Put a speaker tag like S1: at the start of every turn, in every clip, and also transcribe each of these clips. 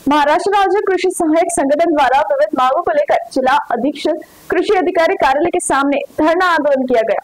S1: महाराष्ट्र राज्य कृषि सहायक संगठन द्वारा विविध मांगों को लेकर जिला अधीक्षक कृषि अधिकारी कार्यालय के सामने धरना आंदोलन किया गया।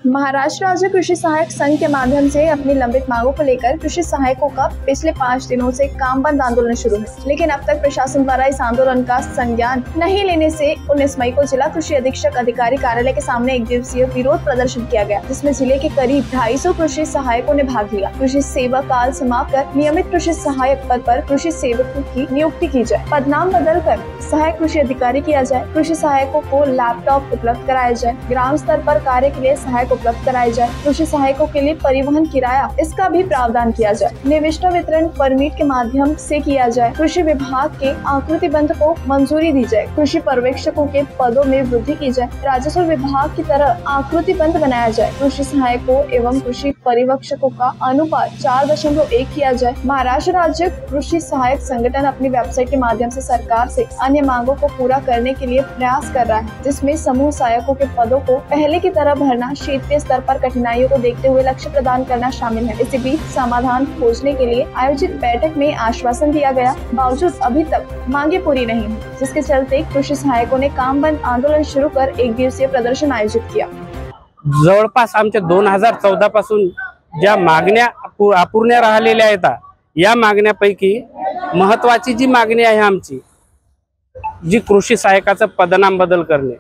S1: महाराष्ट्र राज्य कृषि सहायक संघ के माध्यम से अपनी लंबित मांगों को लेकर कृषि सहायकों का पिछले 5 दिनों से काम बंद आंदोलन शुरू है, लेकिन अब तक प्रशासन द्वारा इस आंदोलन का संज्ञान नहीं लेने से 19 मई को जिला कृषि अधीक्षक अधिकारी कार्यालय के सामने एक दिवसीय विरोध प्रदर्शन किया गया, जिसमें जिले के करीब 250 कृषि सहायकों ने भाग लिया। कृषि सेवा काल समाप्त कर नियमित कृषि सहायक पद पर कृषि सेवकों की नियुक्ति की जाए, पदनाम बदल कर सहायक कृषि अधिकारी किया जाए, कृषि सहायकों को लैपटॉप उपलब्ध कराया जाए, ग्राम स्तर पर कार्य के लिए सहायक उपलब्ध कराए जाए, कृषि सहायकों के लिए परिवहन किराया इसका भी प्रावधान किया जाए, निविष्ठा वितरण परमिट के माध्यम से किया जाए, कृषि विभाग के आकृति बंध को मंजूरी दी जाए, कृषि पर्यवेक्षकों के पदों में वृद्धि की जाए, राजस्व विभाग की तरह आकृति बंध बनाया जाए, कृषि सहायकों एवं कृषि पर्यवेक्षकों का अनुपात 4.1 किया जाए। महाराष्ट्र राज्य कृषि सहायक संगठन अपनी वेबसाइट के माध्यम से सरकार से अन्य मांगों को पूरा करने के लिए प्रयास कर रहा है, जिसमें समूह सहायकों के पदों को पहले की तरह भरना, क्षेत्रीय स्तर पर कठिनाइयों को देखते हुए लक्ष्य प्रदान करना शामिल है। इसी बीच समाधान खोजने के लिए आयोजित बैठक में आश्वासन दिया गया, बावजूद अभी तक मांगे पूरी नहीं हुई, जिसके चलते कृषि सहायकों ने काम बंद आंदोलन शुरू कर एक दिवसीय प्रदर्शन आयोजित किया।
S2: जवळपास आमच्या 2014 पासून ज्या मागण्या अपूर्ण राहिलेल्या आहेत, या मागण्यापैकी महत्त्वाची जी मागणी आहे आमची, जी कृषी सहायकाचं पदनाम बदल करणे,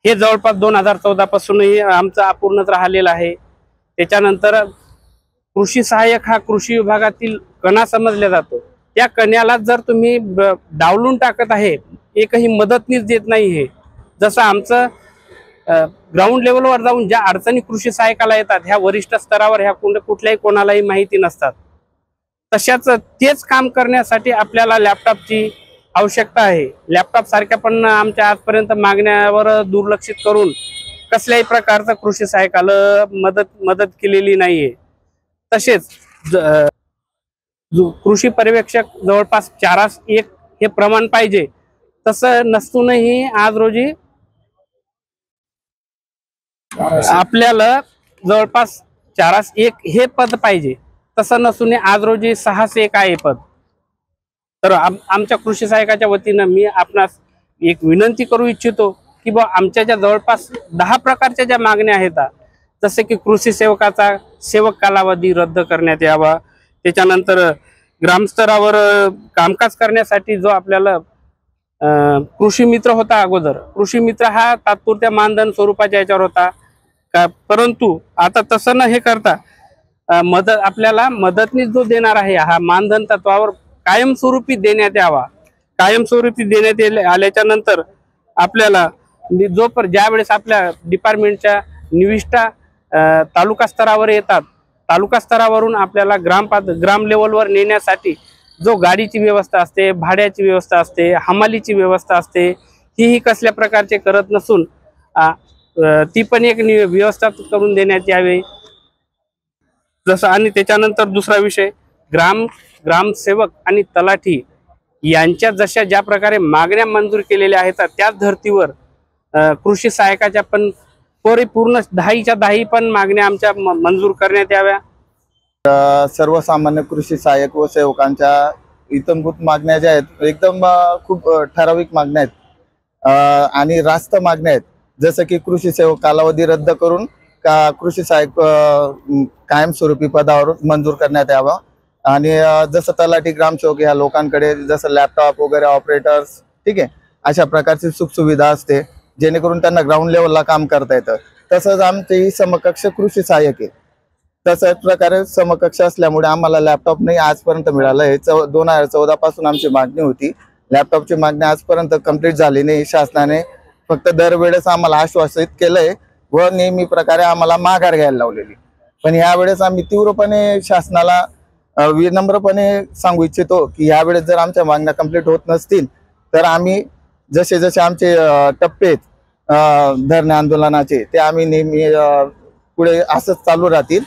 S2: हे जवळपास 2014 पासूनही आमचं अपूर्णच राहिलेलं आहे। त्याच्यानंतर कृषी सहायक हा कृषी विभागातील कणा समजला जातो, त्या कण्याला जर तुम्ही डावलून टाकत आहे, एकही मदतनीच देत नाही आहे। जसं आमचं ग्राउंड लेवलवर जाऊन ज्या अडचणी कृषी सहायकाला येतात, ह्या वरिष्ठ स्तरावर ह्या कुठल्याही कोणालाही माहिती नसतात, तशाच तेच काम करण्यासाठी आपल्याला लॅपटॉपची आवश्यकता आहे। लॅपटॉप सारख्या पण आमच्या आजपर्यंत मागण्यावर दुर्लक्षित करून कसल्याही प्रकारचा कृषी सहायकाला मदत केलेली नाहीये। तसेच कृषी पर्यवेक्षक जवळपास 4:1 हे प्रमाण पाहिजे, तसं नसूनही आज रोजी आपल्याला जवळपास 4:1 हे पद पाहिजे, तसं नसून आज रोजी 6:1 आहे पद। तर आमच्या कृषी सहायकाच्या वतीनं मी आपणास एक विनंती करू इच्छितो की बा आमच्या ज्या जवळपास 10 प्रकारच्या ज्या मागण्या आहेत, जसे की कृषी सेवकाचा सेवक कालावधी रद्द करण्यात यावा, त्याच्यानंतर ग्रामस्तरावर कामकाज करण्यासाठी जो आपल्याला कृषी मित्र होता, अगोदर कृषी मित्र हा तात्पुरत्या मानधन स्वरूपाच्या याच्यावर होता, परंतु आता तसं न हे करता आपल्याला मदतनीस जो देणार आहे, हा मानधन तत्वावर कायमस्वरूपी देण्यात यावा। कायमस्वरूपी देण्यात आल्याच्या नंतर आपल्याला ज्या वेळेस आपल्या डिपार्टमेंटच्या निविष्ठा तालुका स्तरावर येतात, तालुका स्तरावरून आपल्याला ग्राम लेवलवर नेण्यासाठी जो गाडीची व्यवस्था असते, भाड्याची व्यवस्था असते, हमालीची व्यवस्था असते, ही कसल्या प्रकारचे करत नसून ती पण एक व्यवस्था करून देण्यात यावी। जसं आणि त्याच्यानंतर दुसरा विषय, ग्रामसेवक आणि तलाठी यांच्या जशा ज्या प्रकारे मागण्या मंजूर केलेल्या आहेत, त्याच धर्तीवर कृषी सहायकाच्या पण परिपूर्ण 10च्या 10 पण मागण्या आमच्या मंजूर करण्यात याव्या।
S3: सर्वसामान्य कृषी सहायक व सेवकांच्या इतंभूत मागण्या ज्या आहेत, एकदम खूप ठराविक मागण्या आहेत आणि रास्त मागण्या आहेत। जसं की कृषी सेवक कालावधी रद्द करून कृषी सहायक कायमस्वरूपी पदावर मंजूर करण्यात यावा, आणि जसं तलाठी ग्रामसेवक ह्या लोकांकडे जसं लॅपटॉप वगैरे ऑपरेटर्स, ठीक आहे, अशा प्रकारची सुखसुविधा असते जेणेकरून त्यांना ग्राउंड लेवलला काम करता येतं। तसंच आमची समकक्ष कृषी सहायक आहे, तसंच प्रकारे समकक्ष असल्यामुळे आम्हाला लॅपटॉप नाही आजपर्यंत मिळालं आहे। 2014 पासून आमची मागणी होती, लॅपटॉपची मागणी आजपर्यंत कंप्लीट झाली नाही। शासनाने फक्त दरवेळेस आम्हाला आश्वासित केलंय व नेहमी प्रकारे आम्हाला माघार घ्यायला लावलेली, पण यावेळेस आम्ही तीव्रपणे शासनाला विनम्रपणे सांगू इच्छितो की यावेळेस जर आमच्या मागण्या कंप्लीट होत नसतील तर आम्ही जसे जसे आमचे टप्पे धरणे आंदोलनाचे ते आम्ही नेहमी पुढे असंच चालू राहतील।